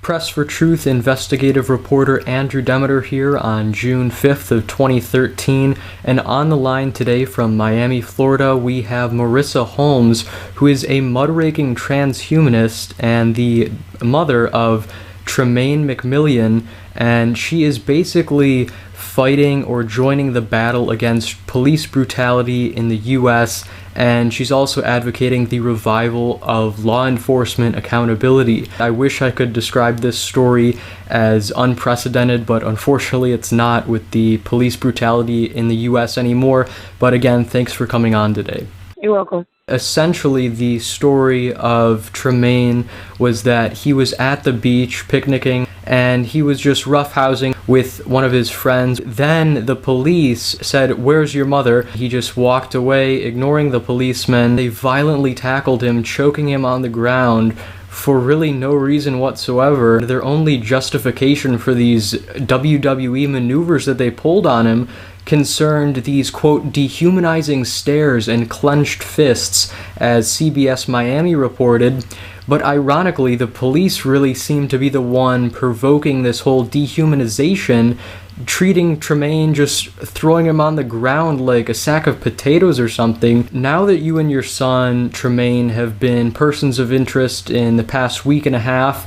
Press for Truth investigative reporter Andrew Demeter here on June 5th of 2013, and on the line today from Miami, Florida, we have Marissa Holmes, who is a mudraking transhumanist and the mother of Tremaine McMillan, and she is basically fighting or joining the battle against police brutality in the U.S., and she's also advocating the revival of law enforcement accountability. I wish I could describe this story as unprecedented, but unfortunately it's not with the police brutality in the U.S. anymore. But again, thanks for coming on today. You're welcome. Essentially, the story of Tremaine was that he was at the beach picnicking and he was just roughhousing with one of his friends. Then the police said, "Where's your mother?" He just walked away, ignoring the policemen. They violently tackled him, choking him on the ground for really no reason whatsoever. Their only justification for these WWE maneuvers that they pulled on him concerned these, quote, dehumanizing stares and clenched fists, as CBS Miami reported. But ironically, the police really seemed to be the one provoking this whole dehumanization, treating Tremaine, just throwing him on the ground like a sack of potatoes or something. Now that you and your son, Tremaine, have been persons of interest in the past week and a half,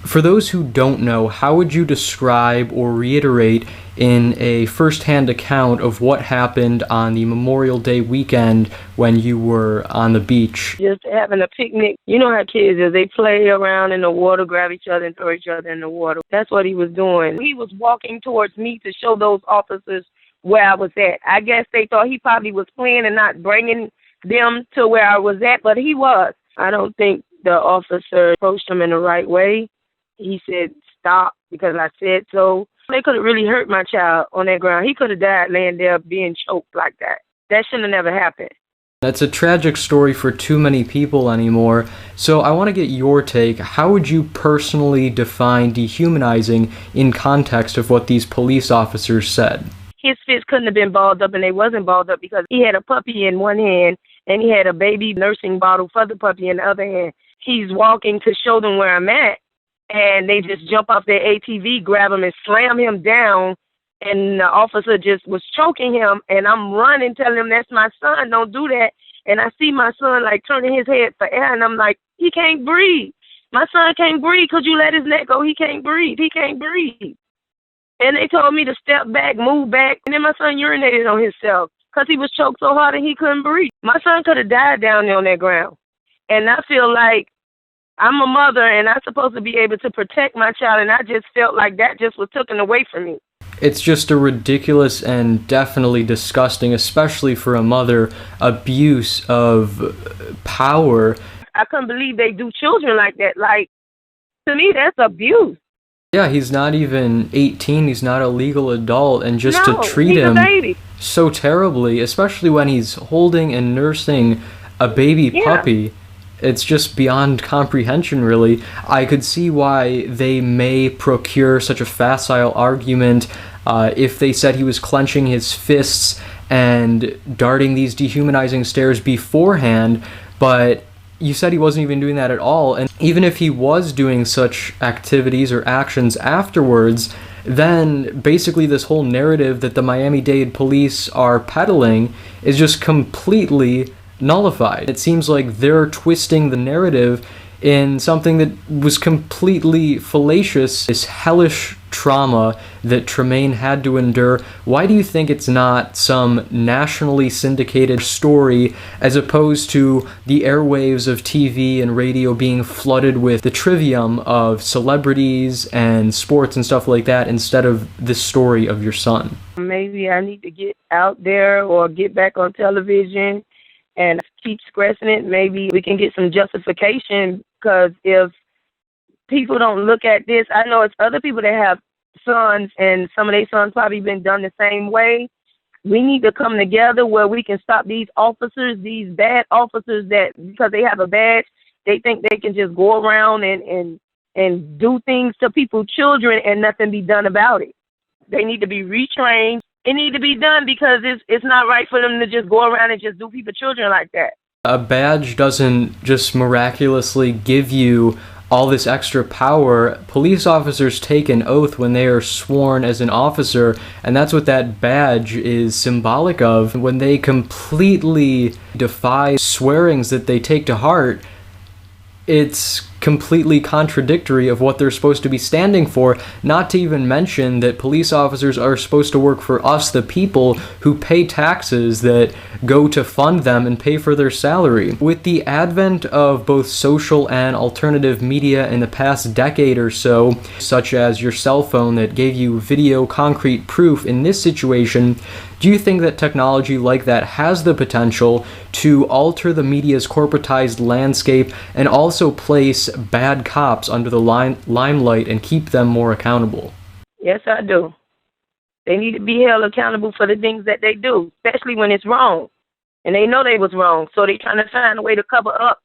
for those who don't know, how would you describe or reiterate in a first-hand account of what happened on the Memorial Day weekend when you were on the beach? Just having a picnic. You know how kids is. They play around in the water, grab each other, and throw each other in the water. That's what he was doing. He was walking towards me to show those officers where I was at. I guess they thought he probably was playing and not bringing them to where I was at, but he was. I don't think the officer approached him in the right way. He said, "Stop," because I said so. They could have really hurt my child on that ground. He could have died laying there being choked like that. That shouldn't have never happened. That's a tragic story for too many people anymore. So I want to get your take. How would you personally define dehumanizing in context of what these police officers said? His fists couldn't have been balled up, and they wasn't balled up because he had a puppy in one hand, and he had a baby nursing bottle for the puppy in the other hand. He's walking to show them where I'm at, and they just jump off their ATV, grab him, and slam him down, and the officer just was choking him, and I'm running, telling him, "That's my son, don't do that." And I see my son, like, turning his head for air, and I'm like, "He can't breathe. My son can't breathe because you let his neck go. He can't breathe. He can't breathe." And they told me to step back, move back, and then my son urinated on himself because he was choked so hard and he couldn't breathe. My son could have died down there on that ground. And I feel like I'm a mother, and I'm supposed to be able to protect my child, and I just felt like that just was taken away from me. It's just a ridiculous and definitely disgusting, especially for a mother, abuse of power. I couldn't believe they do children like that. Like, to me, that's abuse. Yeah, he's not even 18, he's not a legal adult, and just to treat him so terribly, especially when he's holding and nursing a baby puppy. It's just beyond comprehension, really. I could see why they may procure such a facile argument if they said he was clenching his fists and darting these dehumanizing stares beforehand, but you said he wasn't even doing that at all. And even if he was doing such activities or actions afterwards, then basically this whole narrative that the Miami-Dade police are peddling is just completely nullified. It seems like they're twisting the narrative in something that was completely fallacious. This hellish trauma that Tremaine had to endure. Why do you think it's not some nationally syndicated story as opposed to the airwaves of TV and radio being flooded with the trivium of celebrities and sports and stuff like that instead of the story of your son? Maybe I need to get out there or get back on television and keep stressing it. Maybe we can get some justification, because if people don't look at this, I know it's other people that have sons, and some of their sons probably been done the same way. We need to come together where we can stop these officers, these bad officers that, because they have a badge, they think they can just go around and do things to people's children and nothing be done about it. They need to be retrained. It needs to be done because it's not right for them to just go around and just do people's children like that. A badge doesn't just miraculously give you all this extra power. Police officers take an oath when they are sworn as an officer, and that's what that badge is symbolic of. When they completely defy swearings that they take to heart, it's completely contradictory of what they're supposed to be standing for, not to even mention that police officers are supposed to work for us, the people, who pay taxes that go to fund them and pay for their salary. With the advent of both social and alternative media in the past decade or so, such as your cell phone that gave you video concrete proof in this situation, do you think that technology like that has the potential to alter the media's corporatized landscape and also place bad cops under the limelight and keep them more accountable? Yes, I do. They need to be held accountable for the things that they do, especially when it's wrong. And they know they was wrong, so they're trying to find a way to cover up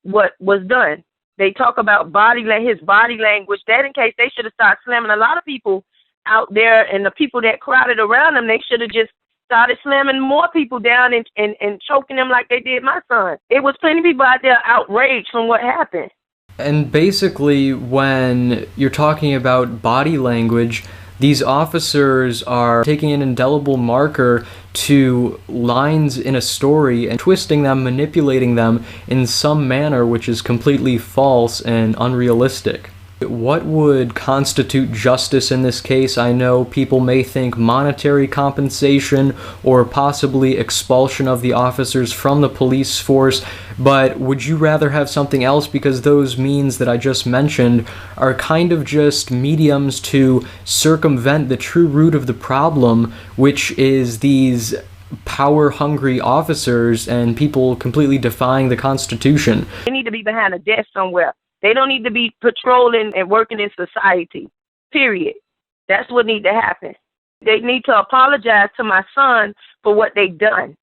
what was done. They talk about his body language. That in case they should have started slamming a lot of people out there, and the people that crowded around them, they should have just started slamming more people down and choking them like they did my son. It was plenty of people out there outraged from what happened. And basically, when you're talking about body language, these officers are taking an indelible marker to lines in a story and twisting them, manipulating them in some manner which is completely false and unrealistic. What would constitute justice in this case? I know people may think monetary compensation or possibly expulsion of the officers from the police force, but would you rather have something else? Because those means that I just mentioned are kind of just mediums to circumvent the true root of the problem, which is these power-hungry officers and people completely defying the Constitution. They need to be behind a desk somewhere. They don't need to be patrolling and working in society, period. That's what needs to happen. They need to apologize to my son for what they done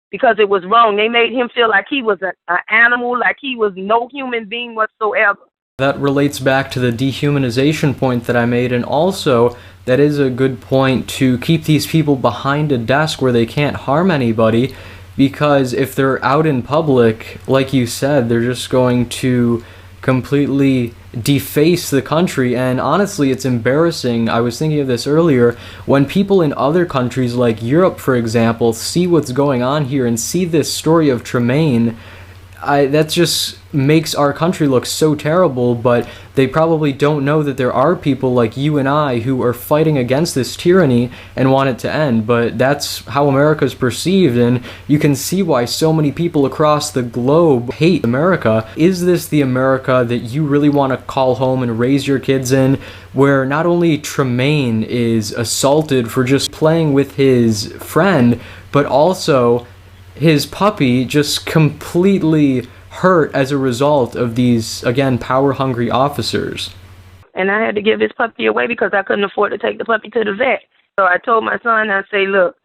because it was wrong. They made him feel like he was an animal, like he was no human being whatsoever. That relates back to the dehumanization point that I made, and also that is a good point to keep these people behind a desk where they can't harm anybody, because if they're out in public, like you said, they're just going to completely deface the country. And honestly, it's embarrassing. I was thinking of this earlier. When people in other countries like Europe, for example, see what's going on here and see this story of Tremaine, that just makes our country look so terrible, but they probably don't know that there are people like you and I who are fighting against this tyranny and want it to end. But that's how America's perceived, and you can see why so many people across the globe hate America. Is this the America that you really want to call home and raise your kids in, where not only Tremaine is assaulted for just playing with his friend, but also his puppy just completely hurt as a result of these, again, power-hungry officers? And I had to give his puppy away because I couldn't afford to take the puppy to the vet. So I told my son, I say, look,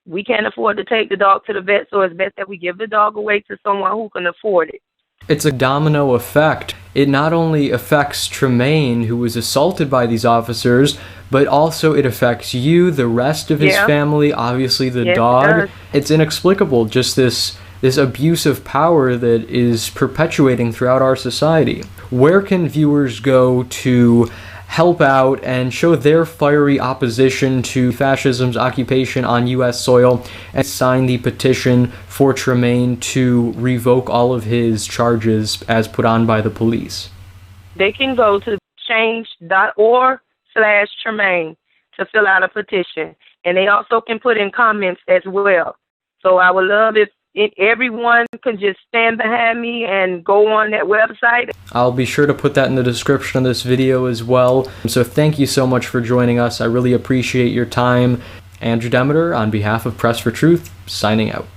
we can't afford to take the dog to the vet, so it's best that we give the dog away to someone who can afford it. It's a domino effect. It not only affects Tremaine, who was assaulted by these officers, but also it affects you, the rest of his family, obviously the dog. It's inexplicable, just this abuse of power that is perpetuating throughout our society. Where can viewers go to help out and show their fiery opposition to fascism's occupation on U.S. soil and sign the petition for Tremaine to revoke all of his charges as put on by the police? They can go to change.org/Tremaine to fill out a petition. And they also can put in comments as well. So I would love if everyone can just stand behind me and go on that website. I'll be sure to put that in the description of this video as well. So thank you so much for joining us. I really appreciate your time. Andrew Demeter, on behalf of Press for Truth, signing out.